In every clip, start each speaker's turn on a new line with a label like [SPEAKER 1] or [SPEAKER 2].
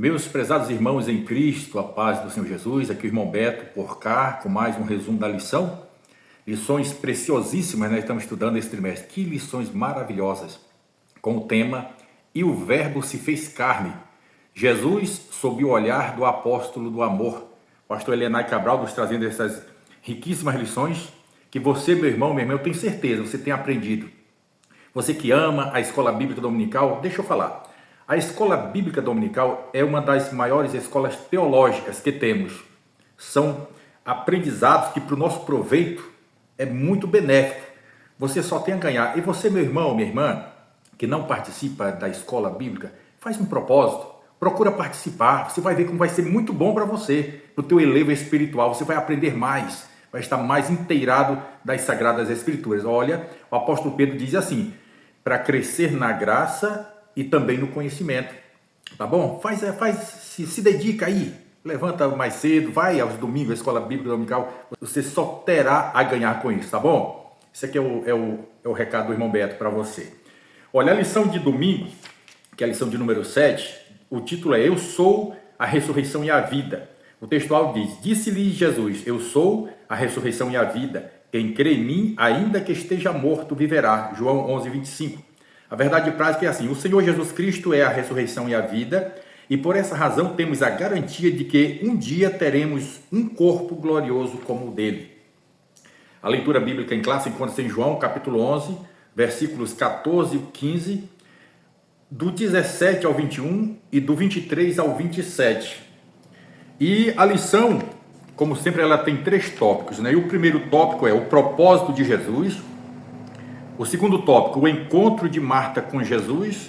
[SPEAKER 1] Meus prezados irmãos em Cristo, a paz do Senhor Jesus, aqui o irmão Beto por cá, com mais um resumo da lição. Lições preciosíssimas, nós estamos estudando esse trimestre. Que lições maravilhosas, com o tema E o Verbo se fez carne. Jesus sob o olhar do apóstolo do amor. Pastor Elenay Cabral nos trazendo essas riquíssimas lições, que você, meu irmão, eu tenho certeza, você tem aprendido. Você que ama a Escola Bíblica Dominical, deixa eu falar. A Escola Bíblica Dominical é uma das maiores escolas teológicas que temos. São aprendizados que para o nosso proveito é muito benéfico. Você só tem a ganhar. E você, meu irmão, minha irmã, que não participa da Escola Bíblica, faz um propósito. Procura participar. Você vai ver como vai ser muito bom para você, para o teu elevo espiritual. Você vai aprender mais, vai estar mais inteirado das Sagradas Escrituras. Olha, o apóstolo Pedro diz assim, para crescer na graça e também no conhecimento, tá bom? Se dedica aí, levanta mais cedo, vai aos domingos à Escola Bíblica Dominical, você só terá a ganhar com isso, tá bom? Esse aqui é o recado do irmão Beto para você. Olha, a lição de domingo, que é a lição de número 7, o título é Eu sou a ressurreição e a vida. O textual diz, disse-lhe Jesus, eu sou a ressurreição e a vida, quem crê em mim, ainda que esteja morto, viverá. João 11, 25. A verdade prática é assim, o Senhor Jesus Cristo é a ressurreição e a vida, e por essa razão temos a garantia de que um dia teremos um corpo glorioso como o dele. A leitura bíblica em classe encontra-se em João, capítulo 11, versículos 14 e 15, do 17 ao 21 e do 23 ao 27. E a lição, como sempre, ela tem 3 tópicos, né? E o primeiro tópico é o propósito de Jesus. O segundo tópico, o encontro de Marta com Jesus.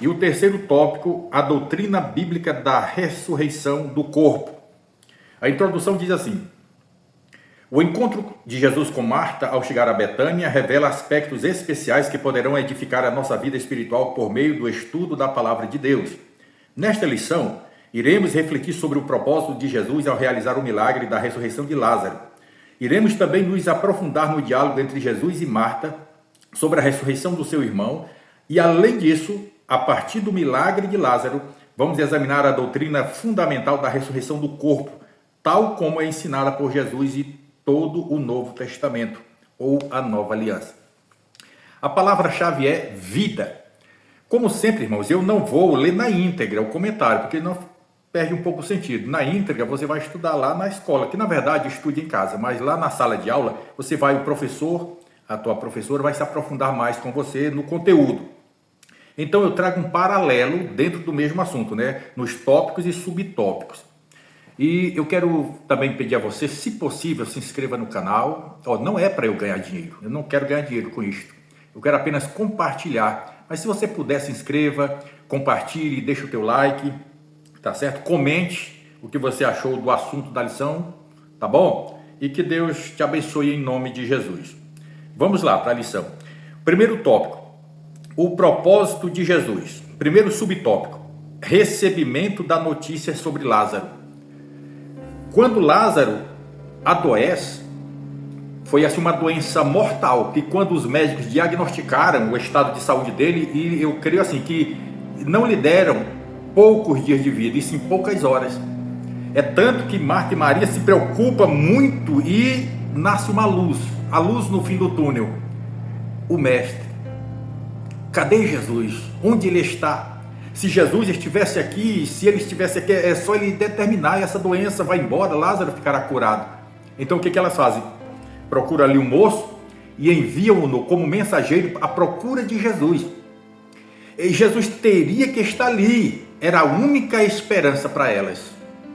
[SPEAKER 1] E o terceiro tópico, a doutrina bíblica da ressurreição do corpo. A introdução diz assim, o encontro de Jesus com Marta ao chegar a Betânia revela aspectos especiais que poderão edificar a nossa vida espiritual por meio do estudo da palavra de Deus. Nesta lição, iremos refletir sobre o propósito de Jesus ao realizar o milagre da ressurreição de Lázaro. Iremos também nos aprofundar no diálogo entre Jesus e Marta sobre a ressurreição do seu irmão e, além disso, a partir do milagre de Lázaro, vamos examinar a doutrina fundamental da ressurreição do corpo, tal como é ensinada por Jesus e todo o Novo Testamento, ou a Nova Aliança. A palavra-chave é vida. Como sempre, irmãos, eu não vou ler na íntegra o comentário, porque não perde um pouco o sentido. Na íntegra, você vai estudar lá na escola, que na verdade estude em casa, mas lá na sala de aula, você vai, o professor, a tua professora vai se aprofundar mais com você no conteúdo. Então eu trago um paralelo dentro do mesmo assunto, né? Nos tópicos e subtópicos. E eu quero também pedir a você, se possível, se inscreva no canal. Não é para eu ganhar dinheiro, eu não quero ganhar dinheiro com isto. Eu quero apenas compartilhar. Mas se você puder, se inscreva, compartilhe, deixa o teu like, tá certo? Comente o que você achou do assunto da lição, tá bom? E que Deus te abençoe em nome de Jesus. Vamos lá para a lição. Primeiro tópico, o propósito de Jesus. Primeiro subtópico, recebimento da notícia sobre Lázaro. Quando Lázaro adoece, foi assim uma doença mortal, que quando os médicos diagnosticaram o estado de saúde dele, e eu creio assim, que não lhe deram poucos dias de vida, e sim poucas horas. É tanto que Marta e Maria se preocupam muito e nasce uma luz, a luz no fim do túnel. O Mestre. Cadê Jesus? Onde ele está? Se Jesus estivesse aqui, se ele estivesse aqui, é só ele determinar e essa doença vai embora, Lázaro ficará curado. Então o que elas fazem? Procura ali um moço e enviam-no como mensageiro à procura de Jesus. E Jesus teria que estar ali, era a única esperança para elas,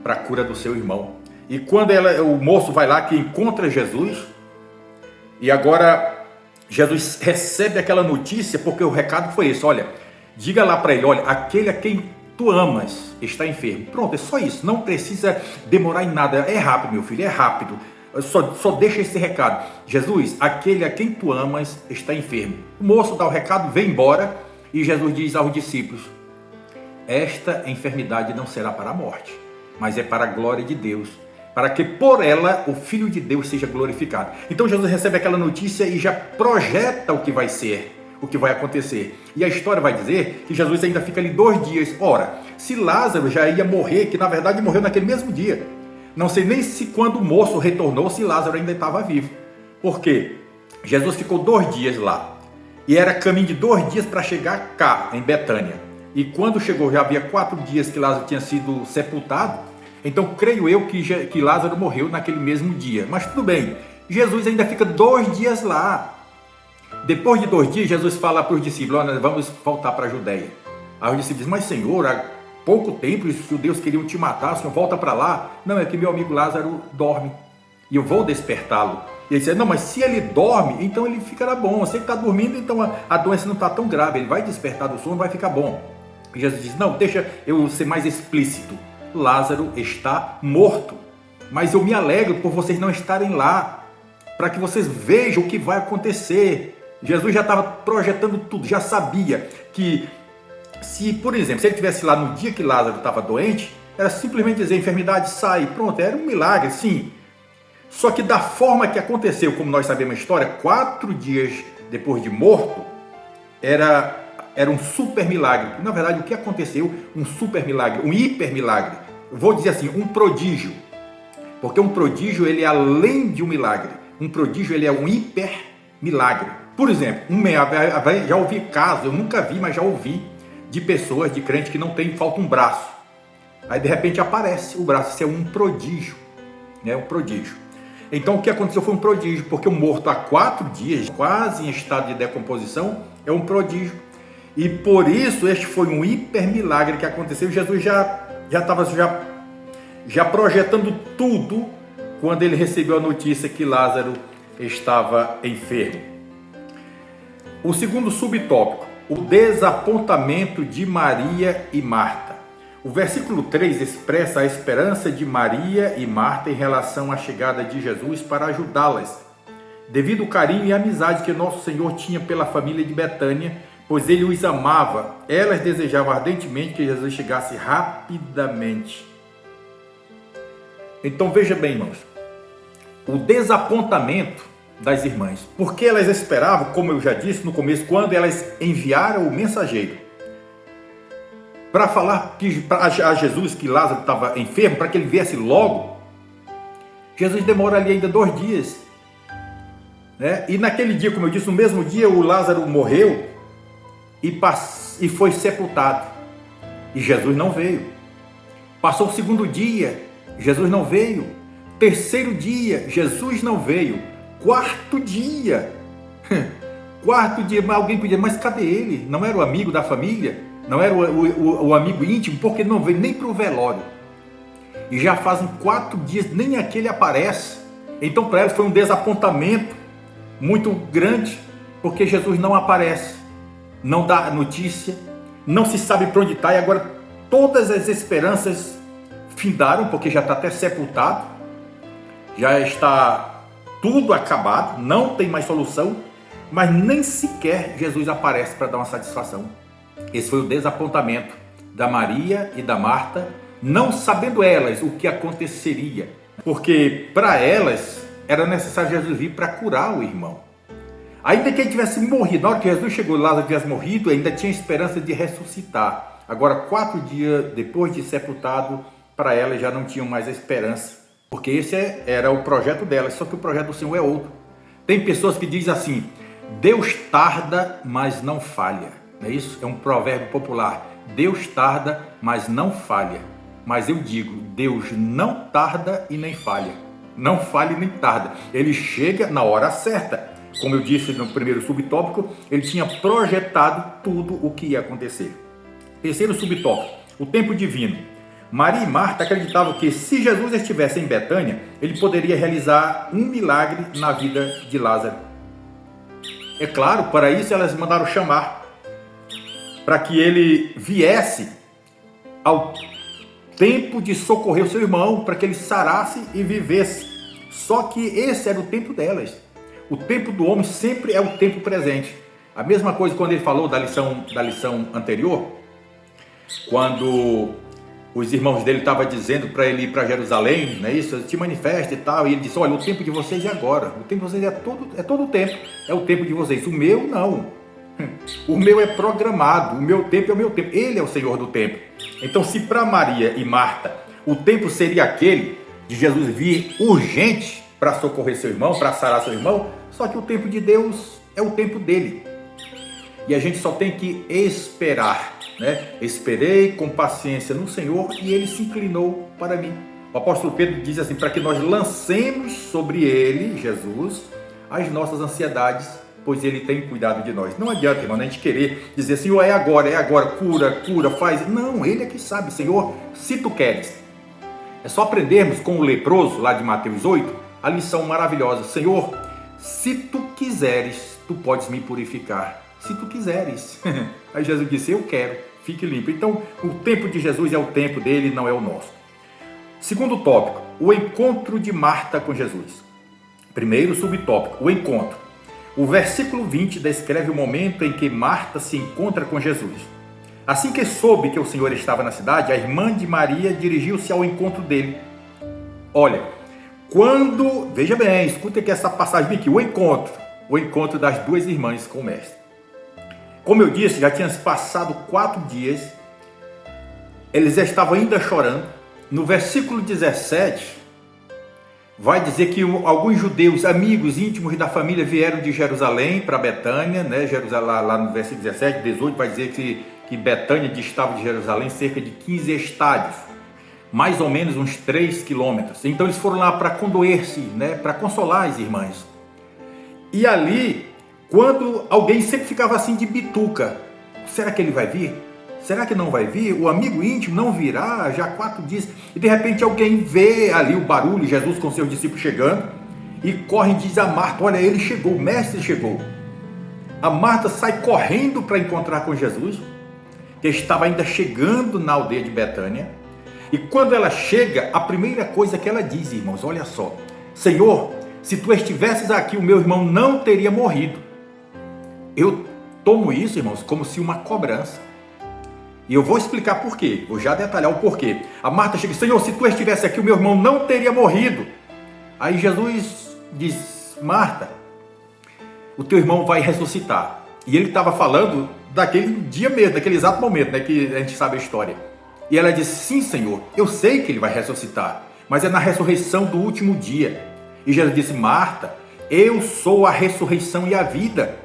[SPEAKER 1] para a cura do seu irmão. E quando o moço vai lá que encontra Jesus, e agora Jesus recebe aquela notícia, porque o recado foi esse, olha, diga lá para ele, olha, aquele a quem tu amas está enfermo. Pronto, é só isso, não precisa demorar em nada, é rápido, meu filho, é rápido. Só deixa esse recado. Jesus, aquele a quem tu amas está enfermo. O moço dá o recado, vem embora, e Jesus diz aos discípulos, esta enfermidade não será para a morte, mas é para a glória de Deus, para que por ela o Filho de Deus seja glorificado. Então Jesus recebe aquela notícia e já projeta o que vai ser. o que vai acontecer. E a história vai dizer que Jesus ainda fica ali 2 dias. Ora, se Lázaro já ia morrer, que na verdade morreu naquele mesmo dia, não sei nem se quando o moço retornou, se Lázaro ainda estava vivo. Por quê? Jesus ficou 2 dias lá. E era caminho de 2 dias para chegar cá, em Betânia. E quando chegou, já havia 4 dias que Lázaro tinha sido sepultado. Então, creio eu que Lázaro morreu naquele mesmo dia. Mas tudo bem, Jesus ainda fica 2 dias lá. Depois de 2 dias, Jesus fala para os discípulos, olha, vamos voltar para a Judéia. Aí os discípulos dizem, mas Senhor, há pouco tempo os judeus queriam te matar, o Senhor volta para lá. Não, é que meu amigo Lázaro dorme e eu vou despertá-lo. E ele disse, não, mas se ele dorme, então ele ficará bom. Se ele está dormindo, então a doença não está tão grave, ele vai despertar do sono, vai ficar bom. E Jesus diz, não, deixa eu ser mais explícito. Lázaro está morto, mas eu me alegro por vocês não estarem lá, para que vocês vejam o que vai acontecer. Jesus já estava projetando tudo, já sabia que se, por exemplo, se ele estivesse lá no dia que Lázaro estava doente, era simplesmente dizer, a enfermidade sai, pronto, era um milagre, sim. Só que da forma que aconteceu, como nós sabemos a história, 4 dias depois de morto, era um super milagre. Na verdade, o que aconteceu? Um super milagre, um hiper milagre. Vou dizer assim, um prodígio. Porque um prodígio, ele é além de um milagre. Um prodígio, ele é um hiper milagre. Por exemplo, já ouvi casos, eu nunca vi, mas já ouvi, de pessoas, de crentes que não tem, falta um braço. Aí de repente aparece o braço, isso é um prodígio, né? Um prodígio. Então o que aconteceu foi um prodígio, porque o morto há 4 dias, quase em estado de decomposição, é um prodígio. E por isso este foi um hiper milagre que aconteceu. Jesus já estava projetando tudo quando ele recebeu a notícia que Lázaro estava enfermo. O segundo subtópico, o desapontamento de Maria e Marta. O versículo 3 expressa a esperança de Maria e Marta em relação à chegada de Jesus para ajudá-las, devido ao carinho e amizade que nosso Senhor tinha pela família de Betânia, pois ele os amava. Elas desejavam ardentemente que Jesus chegasse rapidamente. Então veja bem, irmãos, o desapontamento das irmãs, porque elas esperavam, como eu já disse no começo, quando elas enviaram o mensageiro para falar a Jesus que Lázaro estava enfermo, para que ele viesse logo. Jesus demora ali ainda 2 dias, né? E naquele dia, como eu disse, no mesmo dia o Lázaro morreu e foi sepultado, e Jesus não veio. Passou o 2º dia, Jesus não veio. 3º dia, Jesus não veio. 4º dia, 4º dia, alguém podia, mas cadê ele? Não era o amigo da família? Não era o amigo íntimo? Porque não veio nem para o velório. E já fazem 4 dias, nem aquele aparece. Então para eles foi um desapontamento muito grande, porque Jesus não aparece, não dá notícia, não se sabe para onde está, e agora todas as esperanças findaram, porque já está até sepultado, já está tudo acabado, não tem mais solução, mas nem sequer Jesus aparece para dar uma satisfação. Esse foi o desapontamento da Maria e da Marta, não sabendo elas o que aconteceria, porque para elas era necessário Jesus vir para curar o irmão. Ainda que ele tivesse morrido, na hora que Jesus chegou, Lázaro tivesse morrido, ainda tinha esperança de ressuscitar. Agora, 4 dias depois de sepultado, para elas já não tinham mais esperança, porque esse era o projeto delas, só que o projeto do Senhor é outro. Tem pessoas que dizem assim, Deus tarda, mas não falha. Não é isso? É um provérbio popular. Deus tarda, mas não falha. Mas eu digo, Deus não tarda e nem falha. Não falha e nem tarda. Ele chega na hora certa. Como eu disse no primeiro subtópico, ele tinha projetado tudo o que ia acontecer. Terceiro subtópico, o tempo divino. Maria e Marta acreditavam que se Jesus estivesse em Betânia, ele poderia realizar um milagre na vida de Lázaro. É claro, para isso elas mandaram chamar, para que ele viesse ao tempo de socorrer o seu irmão, para que ele sarasse e vivesse. Só que esse era o tempo delas. O tempo do homem sempre é o tempo presente. A mesma coisa quando ele falou da lição anterior, quando os irmãos dele estavam dizendo para ele ir para Jerusalém, não é isso? Te manifesta e tal, e ele disse, olha, o tempo de vocês é agora, o tempo de vocês é todo o tempo, é o tempo de vocês, o meu não. O meu é programado, o meu tempo é o meu tempo. Ele é o Senhor do tempo. Então, se para Maria e Marta o tempo seria aquele de Jesus vir urgente para socorrer seu irmão, para sarar seu irmão, só que o tempo de Deus é o tempo dele. E a gente só tem que esperar, né? Esperei com paciência no Senhor e ele se inclinou para mim. O apóstolo Pedro diz assim, para que nós lancemos sobre ele, Jesus, as nossas ansiedades, pois ele tem cuidado de nós. Não adianta, irmão, a gente querer dizer, Senhor, é agora, cura, faz. Não, ele é que sabe, Senhor, se tu queres. É só aprendermos com o leproso, lá de Mateus 8, a lição maravilhosa. Senhor, se tu quiseres, tu podes me purificar. Se tu quiseres. Aí Jesus disse, eu quero, fique limpo. Então, o tempo de Jesus é o tempo dele, não é o nosso. Segundo tópico, o encontro de Marta com Jesus. Primeiro subtópico, o encontro. O versículo 20 descreve o momento em que Marta se encontra com Jesus. Assim que soube que o Senhor estava na cidade, a irmã de Maria dirigiu-se ao encontro dele. Olha, veja bem, escuta aqui essa passagem aqui, o encontro das duas irmãs com o mestre. Como eu disse, já tinham se passado 4 dias, eles estavam ainda chorando. No versículo 17, vai dizer que alguns judeus, amigos íntimos da família, vieram de Jerusalém para Betânia, né? Lá no versículo 17, 18, vai dizer que Betânia distava de Jerusalém cerca de 15 estádios, mais ou menos uns 3 quilômetros. Então eles foram lá para condoer-se, né? Para consolar as irmãs. E ali, quando alguém sempre ficava assim de bituca, será que ele vai vir? Será que não vai vir? O amigo íntimo não virá já 4 dias. E de repente alguém vê ali o barulho, Jesus com seus discípulos chegando, e corre e diz a Marta, olha, ele chegou, o mestre chegou. A Marta sai correndo para encontrar com Jesus, que estava ainda chegando na aldeia de Betânia. E quando ela chega, a primeira coisa que ela diz, irmãos, olha só, Senhor, se tu estivesses aqui, o meu irmão não teria morrido. Eu tomo isso, irmãos, como se uma cobrança. E eu vou explicar por quê, vou já detalhar o porquê. A Marta chega e diz, Senhor, se tu estivesse aqui, o meu irmão não teria morrido. Aí Jesus diz, Marta, o teu irmão vai ressuscitar. E ele estava falando daquele dia mesmo, daquele exato momento, né, que a gente sabe a história. E ela disse, sim, Senhor, eu sei que ele vai ressuscitar, mas é na ressurreição do último dia. E Jesus disse, Marta, eu sou a ressurreição e a vida.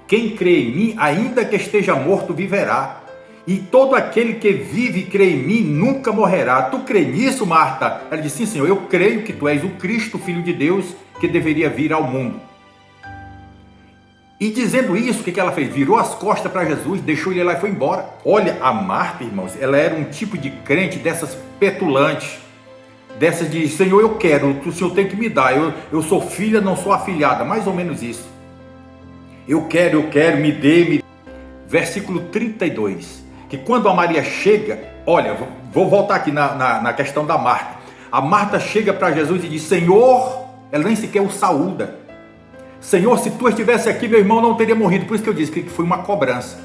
[SPEAKER 1] Quem crê em mim, ainda que esteja morto, viverá. E todo aquele que vive e crê em mim nunca morrerá. Tu crê nisso, Marta? Ela disse, sim, Senhor, eu creio que tu és o Cristo, Filho de Deus, que deveria vir ao mundo. E dizendo isso, o que ela fez? Virou as costas para Jesus, deixou ele lá e foi embora. Olha, a Marta, irmãos, ela era um tipo de crente dessas petulantes, dessas de, Senhor, eu quero, o Senhor tem que me dar, eu sou filha, não sou afilhada, mais ou menos isso. Eu quero, me dê. Versículo 32. Que quando a Maria chega, olha, vou voltar aqui na questão da Marta. A Marta chega para Jesus e diz, Senhor, ela nem sequer o saúda. Senhor, se tu estivesse aqui, meu irmão não teria morrido. Por isso que eu disse que foi uma cobrança.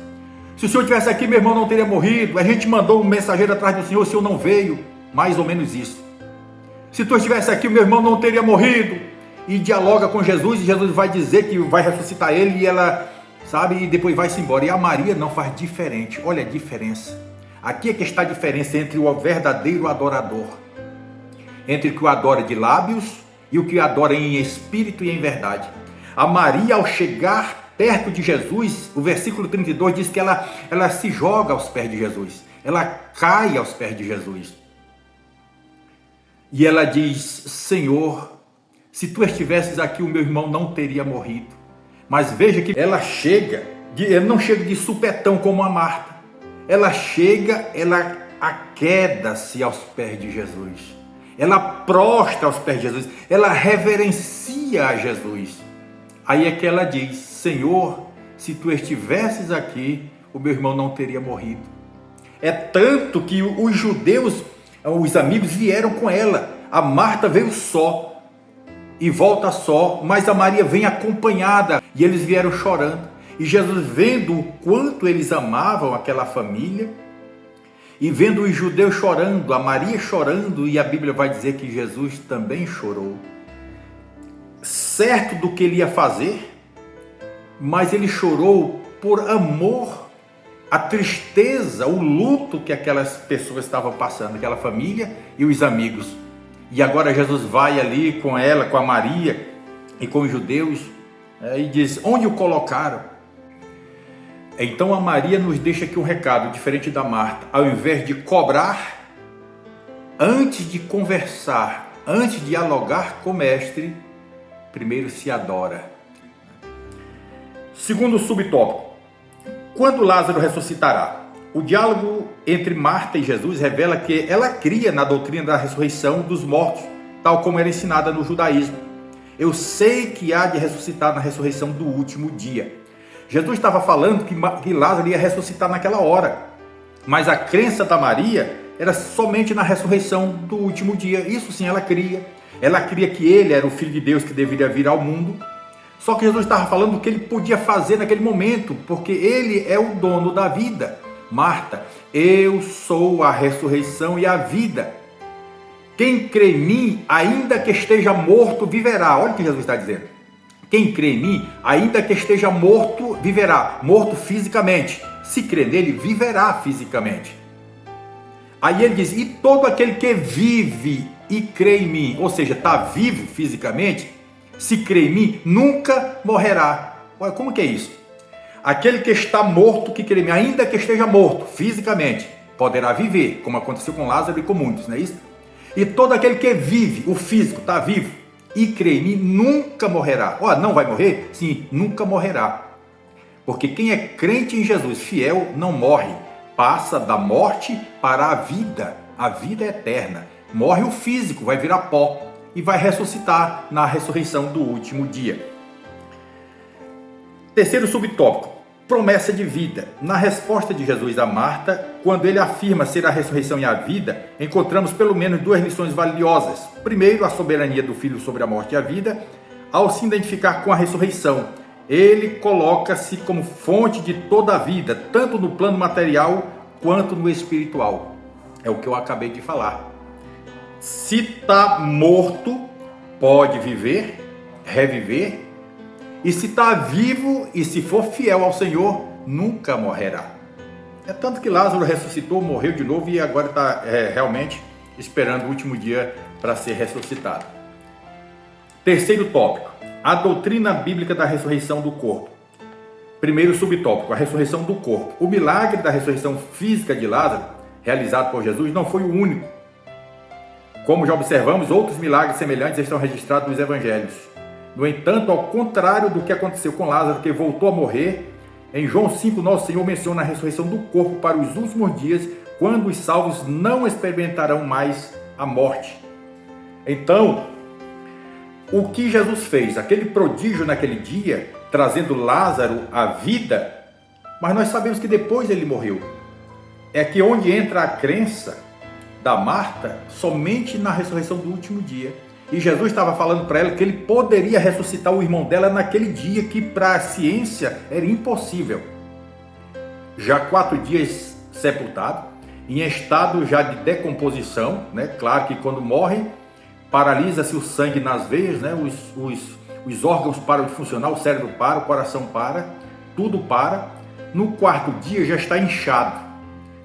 [SPEAKER 1] Se o Senhor estivesse aqui, meu irmão não teria morrido. A gente mandou um mensageiro atrás do Senhor, o Senhor não veio. Mais ou menos isso. Se tu estivesse aqui, meu irmão não teria morrido. E dialoga com Jesus, e Jesus vai dizer que vai ressuscitar ele, e ela... sabe, e depois vai-se embora. E a Maria não faz diferente. Olha a diferença. Aqui é que está a diferença entre o verdadeiro adorador. Entre o que o adora de lábios e o que o adora em espírito e em verdade. A Maria, ao chegar perto de Jesus, o versículo 32 diz que ela se joga aos pés de Jesus. Ela cai aos pés de Jesus. E ela diz, Senhor, se tu estivesses aqui, o meu irmão não teria morrido. Mas veja que ela não chega de supetão como a Marta. Ela chega, ela aqueda-se aos pés de Jesus. Ela prostra aos pés de Jesus. Ela reverencia a Jesus. Aí é que ela diz, Senhor, se tu estivesses aqui, o meu irmão não teria morrido. É tanto que os judeus, os amigos vieram com ela. A Marta veio só. E volta só, mas a Maria vem acompanhada, e eles vieram chorando. E Jesus, vendo o quanto eles amavam aquela família, e vendo os judeus chorando, a Maria chorando, e a Bíblia vai dizer que Jesus também chorou. Certo do que ele ia fazer, mas ele chorou por amor à tristeza, o luto que aquelas pessoas estavam passando, aquela família e os amigos. E agora Jesus vai ali com ela, com a Maria e com os judeus, e diz: onde o colocaram? Então a Maria nos deixa aqui um recado diferente da Marta. Ao invés de cobrar, antes de conversar, antes de dialogar com o mestre, primeiro se adora. Segundo subtópico: quando Lázaro ressuscitará? O diálogo entre Marta e Jesus revela que ela cria na doutrina da ressurreição dos mortos, tal como era ensinada no judaísmo. Eu sei que há de ressuscitar na ressurreição do último dia. Jesus estava falando que Lázaro ia ressuscitar naquela hora, mas a crença da Maria era somente na ressurreição do último dia. Isso sim ela cria. Ela cria que ele era o Filho de Deus que deveria vir ao mundo. Só que Jesus estava falando do que ele podia fazer naquele momento, porque ele é o dono da vida. Marta, eu sou a ressurreição e a vida. Quem crê em mim, ainda que esteja morto, viverá. Olha o que Jesus está dizendo. Quem crê em mim, ainda que esteja morto, viverá. Morto fisicamente. Se crê nele, viverá fisicamente. Aí ele diz: e todo aquele que vive e crê em mim, ou seja, está vivo fisicamente, se crê em mim, nunca morrerá. Olha, como que é isso? Aquele que está morto, que crê em mim, ainda que esteja morto fisicamente, poderá viver, como aconteceu com Lázaro e com muitos, não é isso? E todo aquele que vive, o físico, está vivo, e crê em mim, nunca morrerá. Olha, não vai morrer? Sim, nunca morrerá. Porque quem é crente em Jesus, fiel, não morre. Passa da morte para a vida eterna. Morre o físico, vai virar pó e vai ressuscitar na ressurreição do último dia. Terceiro subtópico: promessa de vida. Na resposta de Jesus a Marta, quando ele afirma ser a ressurreição e a vida, encontramos pelo menos duas lições valiosas. Primeiro, a soberania do Filho sobre a morte e a vida. Ao se identificar com a ressurreição, ele coloca-se como fonte de toda a vida, tanto no plano material quanto no espiritual. É o que eu acabei de falar. Se está morto, pode viver, reviver. E se está vivo e se for fiel ao Senhor, nunca morrerá. É tanto que Lázaro ressuscitou, morreu de novo e agora está realmente esperando o último dia para ser ressuscitado. Terceiro tópico: a doutrina bíblica da ressurreição do corpo. Primeiro subtópico: a ressurreição do corpo. O milagre da ressurreição física de Lázaro, realizado por Jesus, não foi o único. Como já observamos, outros milagres semelhantes estão registrados nos evangelhos. No entanto, ao contrário do que aconteceu com Lázaro, que voltou a morrer, em João 5, nosso Senhor menciona a ressurreição do corpo para os últimos dias, quando os salvos não experimentarão mais a morte. Então, o que Jesus fez, aquele prodígio naquele dia, trazendo Lázaro à vida, mas nós sabemos que depois ele morreu. É que onde entra a crença da Marta, somente na ressurreição do último dia. E Jesus estava falando para ela que ele poderia ressuscitar o irmão dela naquele dia, que para a ciência era impossível. Já 4 dias sepultado, em estado já de decomposição, né? Claro que quando morre, paralisa-se o sangue nas veias, né? Os órgãos param de funcionar, o cérebro para, o coração para, tudo para. No 4º dia já está inchado.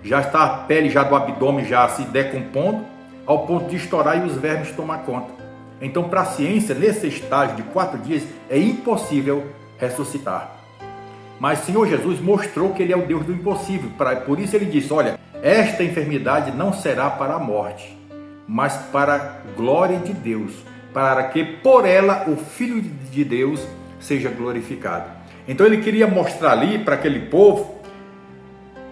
[SPEAKER 1] Já está a pele já do abdômen já se decompondo, ao ponto de estourar e os vermes tomar conta. Então, para a ciência, nesse estágio de 4 dias, é impossível ressuscitar. Mas o Senhor Jesus mostrou que Ele é o Deus do impossível. Por isso Ele disse: olha, esta enfermidade não será para a morte, mas para a glória de Deus, para que por ela o Filho de Deus seja glorificado. Então Ele queria mostrar ali para aquele povo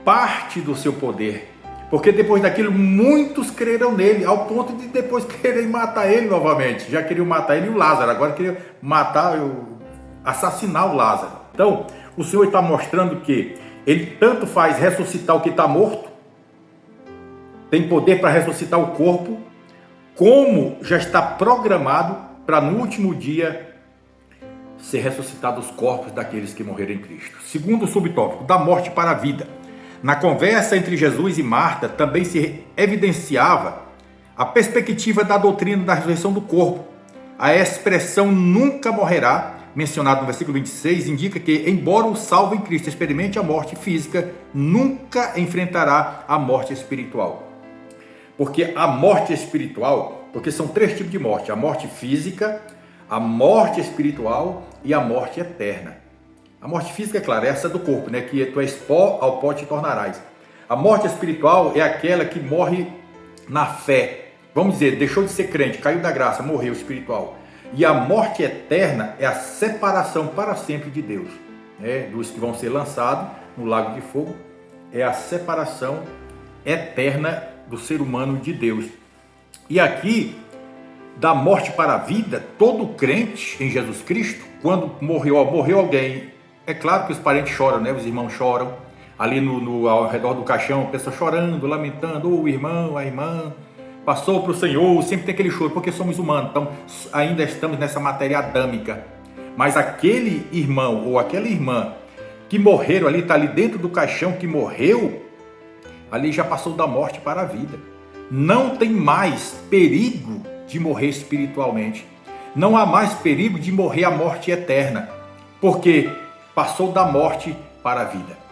[SPEAKER 1] parte do seu poder, porque depois daquilo muitos creram nele, ao ponto de depois quererem matar ele novamente. Já queriam matar ele e o Lázaro, agora queriam assassinar o Lázaro. Então o Senhor está mostrando que ele tanto faz ressuscitar o que está morto, tem poder para ressuscitar o corpo, como já está programado para no último dia ser ressuscitados os corpos daqueles que morreram em Cristo. Segundo subtópico: da morte para a vida. Na conversa entre Jesus e Marta também se evidenciava a perspectiva da doutrina da ressurreição do corpo. A expressão nunca morrerá mencionado no versículo 26, indica que, embora o salvo em Cristo experimente a morte física, nunca enfrentará a morte espiritual. Porque a morte espiritual, porque são 3 tipos de morte: a morte física, a morte espiritual e a morte eterna. A morte física, é claro, é essa do corpo, né? Que tu és pó, ao pó te tornarás. A morte espiritual é aquela que morre na fé. Vamos dizer, deixou de ser crente, caiu da graça, morreu espiritual. E a morte eterna é a separação para sempre de Deus, né? Dos que vão ser lançados no lago de fogo, é a separação eterna do ser humano de Deus. E aqui, da morte para a vida, todo crente em Jesus Cristo, quando morreu alguém, é claro que os parentes choram, né? Os irmãos choram, ali ao redor do caixão, a pessoa chorando, lamentando, o irmão, a irmã, passou para o Senhor, sempre tem aquele choro, porque somos humanos, então ainda estamos nessa matéria adâmica. Mas aquele irmão ou aquela irmã que morreram ali, está ali dentro do caixão, que morreu, ali já passou da morte para a vida. Não tem mais perigo de morrer espiritualmente. Não há mais perigo de morrer a morte eterna, porque passou da morte para a vida.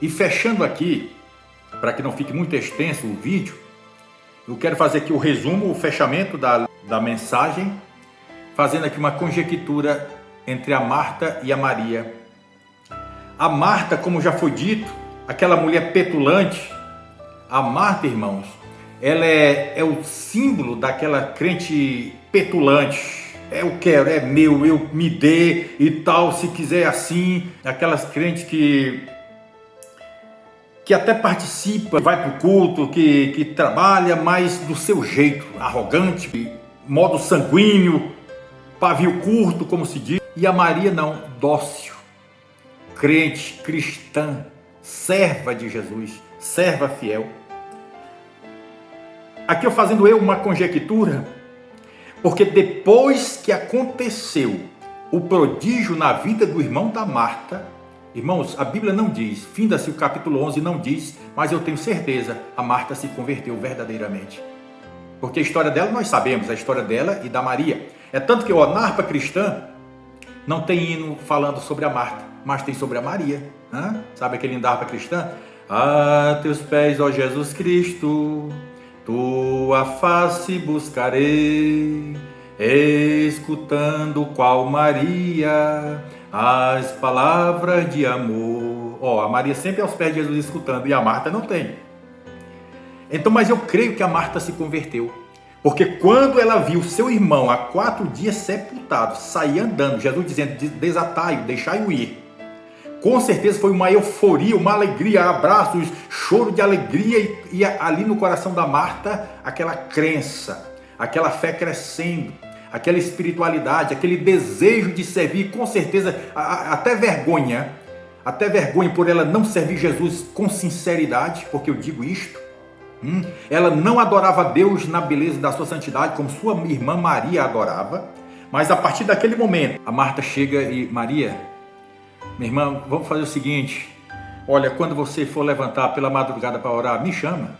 [SPEAKER 1] E fechando aqui, para que não fique muito extenso o vídeo, eu quero fazer aqui o resumo, o fechamento da mensagem, fazendo aqui uma conjectura entre a Marta e a Maria. A Marta, como já foi dito, aquela mulher petulante, a Marta, irmãos, ela é o símbolo daquela crente petulante. Eu quero, é meu, eu me dê e tal, se quiser assim. Aquelas crentes que até participa, vai para o culto, que trabalha, mas do seu jeito, arrogante, modo sanguíneo, pavio curto, como se diz. E a Maria não, dócil, crente, cristã, serva de Jesus, serva fiel. Aqui eu fazendo uma conjectura, porque depois que aconteceu o prodígio na vida do irmão da Marta, irmãos, a Bíblia não diz, finda-se o capítulo 11, não diz, mas eu tenho certeza, a Marta se converteu verdadeiramente. Porque a história dela nós sabemos, a história dela e da Maria. É tanto que na harpa cristã não tem hino falando sobre a Marta, mas tem sobre a Maria. Sabe aquele hino da harpa cristã? A teus pés, ó Jesus Cristo, tua face buscarei, escutando qual Maria as palavras de amor. A Maria sempre aos pés de Jesus escutando, e a Marta não tem. Então, mas eu creio que a Marta se converteu, porque quando ela viu seu irmão há 4 dias sepultado, sair andando, Jesus dizendo, desatai-o, deixai-o ir, com certeza foi uma euforia, uma alegria, abraços, choro de alegria, e ali no coração da Marta, aquela crença, aquela fé crescendo, aquela espiritualidade, aquele desejo de servir, com certeza, até vergonha por ela não servir Jesus com sinceridade, porque eu digo isto, ela não adorava a Deus na beleza da sua santidade, como sua irmã Maria adorava, mas a partir daquele momento, a Marta chega e, Maria, minha irmã, vamos fazer o seguinte, olha, quando você for levantar pela madrugada para orar, me chama.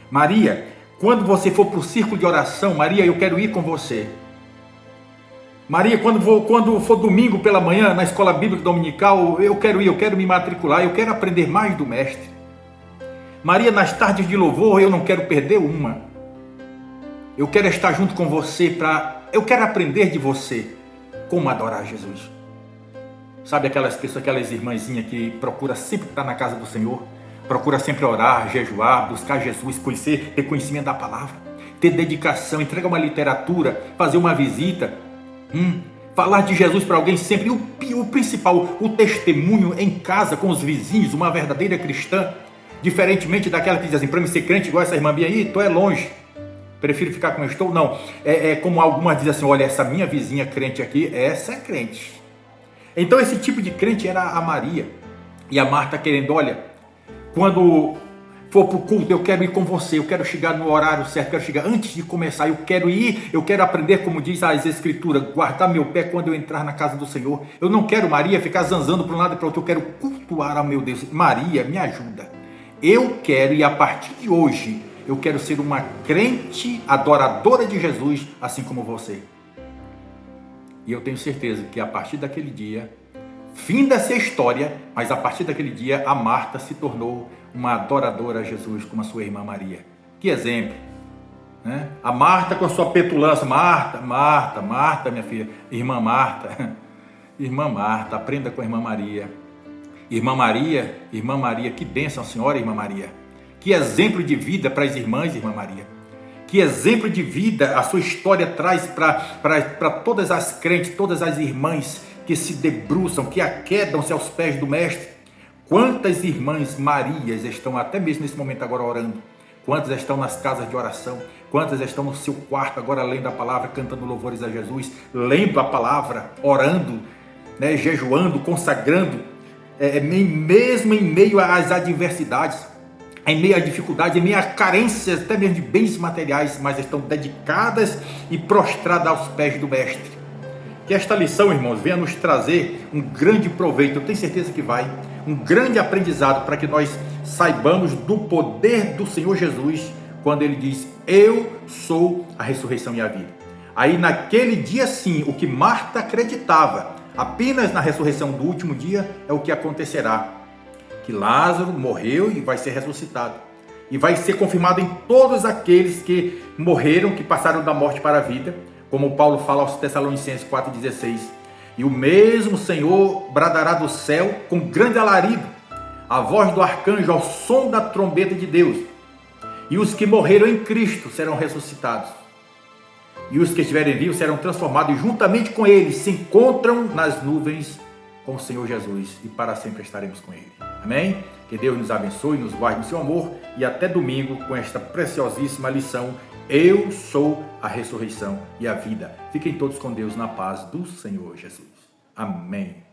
[SPEAKER 1] Maria, quando você for para o círculo de oração, Maria, eu quero ir com você. Maria, quando for domingo pela manhã, na escola bíblica dominical, eu quero ir, eu quero me matricular, eu quero aprender mais do mestre. Maria, nas tardes de louvor, eu não quero perder uma. Eu quero estar junto com você, eu quero aprender de você como adorar Jesus. Sabe aquelas irmãzinhas que procura sempre estar na casa do Senhor, procura sempre orar, jejuar, buscar Jesus, conhecer, ter conhecimento da palavra, ter dedicação, entregar uma literatura, fazer uma visita, falar de Jesus para alguém sempre, o principal, o testemunho em casa com os vizinhos, uma verdadeira cristã, diferentemente daquela que diz assim, para mim ser crente igual essa irmã minha aí, tu é longe, prefiro ficar como eu estou. Não, é como algumas dizem assim, olha, essa minha vizinha crente aqui, essa é crente. Então esse tipo de crente era a Maria. E a Marta querendo, olha, quando for para o culto, eu quero ir com você, eu quero chegar no horário certo, eu quero chegar antes de começar, eu quero ir, eu quero aprender, como diz as escrituras, guardar meu pé quando eu entrar na casa do Senhor. Eu não quero, Maria, ficar zanzando para um lado e para o outro, eu quero cultuar ao meu Deus. Maria, me ajuda. Eu quero, e a partir de hoje, eu quero ser uma crente adoradora de Jesus, assim como você. E eu tenho certeza que a partir daquele dia, finda-se a história, mas a partir daquele dia a Marta se tornou uma adoradora a Jesus como a sua irmã Maria. Que exemplo, né? A Marta com a sua petulância, Marta, Marta, Marta, minha filha, irmã Marta, aprenda com a irmã Maria. Irmã Maria, que bênção, senhora irmã Maria. Que exemplo de vida para as irmãs, irmã Maria. Que exemplo de vida a sua história traz para todas as crentes, todas as irmãs que se debruçam, que aquedam-se aos pés do Mestre. Quantas irmãs Marias estão até mesmo nesse momento agora orando? Quantas estão nas casas de oração? Quantas estão no seu quarto agora lendo a palavra, cantando louvores a Jesus, lendo a palavra, orando, né, jejuando, consagrando, mesmo em meio às adversidades, em meio à dificuldade, em meio a carências até mesmo de bens materiais, mas estão dedicadas e prostradas aos pés do Mestre. Que esta lição, irmãos, venha nos trazer um grande proveito, eu tenho certeza que vai, um grande aprendizado para que nós saibamos do poder do Senhor Jesus, quando Ele diz, eu sou a ressurreição e a vida. Aí naquele dia sim, o que Marta acreditava, apenas na ressurreição do último dia, é o que acontecerá. Que Lázaro morreu e vai ser ressuscitado. E vai ser confirmado em todos aqueles que morreram, que passaram da morte para a vida, como Paulo fala aos Tessalonicenses 4,16. E o mesmo Senhor bradará do céu com grande alarido, a voz do arcanjo ao som da trombeta de Deus. E os que morreram em Cristo serão ressuscitados. E os que estiverem vivos serão transformados e juntamente com eles se encontram nas nuvens com o Senhor Jesus e para sempre estaremos com Ele. Amém? Que Deus nos abençoe, nos guarde no seu amor e até domingo com esta preciosíssima lição. Eu sou a ressurreição e a vida. Fiquem todos com Deus na paz do Senhor Jesus. Amém.